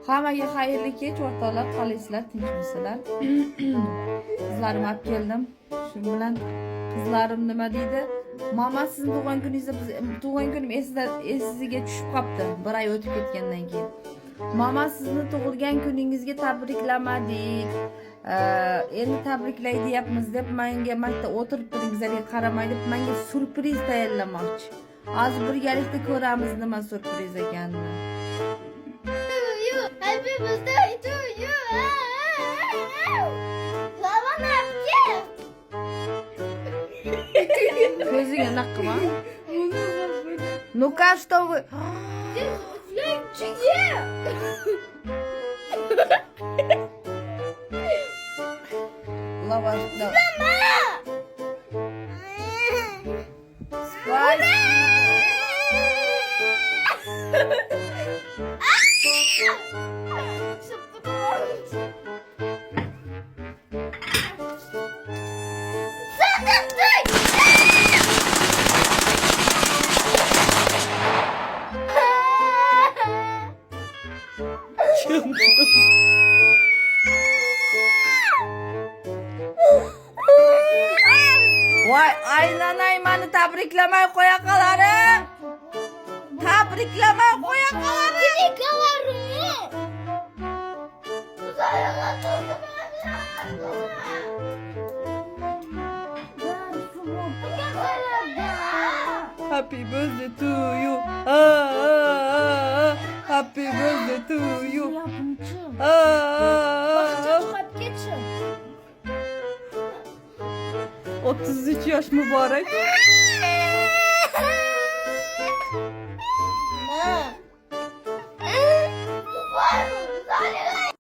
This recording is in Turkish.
Hammaga xayrli kech o'rtoqlar, qalaysizlar, tinchmisizlar? Qizlarim olib keldim. Shu bilan qizlarim nima deydi? Mama, sizning tug'ilgan kunim esingizga tushib qopti, bir oy o'tib ketgandan keyin. Mama, sizni tug'ilgan kuningizga tabriklamadik. Endi tabriklay deyapmiz deb menga makta o'tirib turingizlarga qaramay deb menga surpriz tayyorlamoqchi. Hozir birgalikda ko'ramiz nima surpriz ekanini. Happy birthday to you. Baba ne yapacak? Ko'ziga naq qilma. Ну-ка, что вы? Lavaş. Voy, aylanay, meni tabriklamay qo'ya qolarim. Tabriklamay qo'ya qolarim. Happy birthday to you. Happy birthday to you. Çıkıp geçin. 33 yaş mübarek. Ne?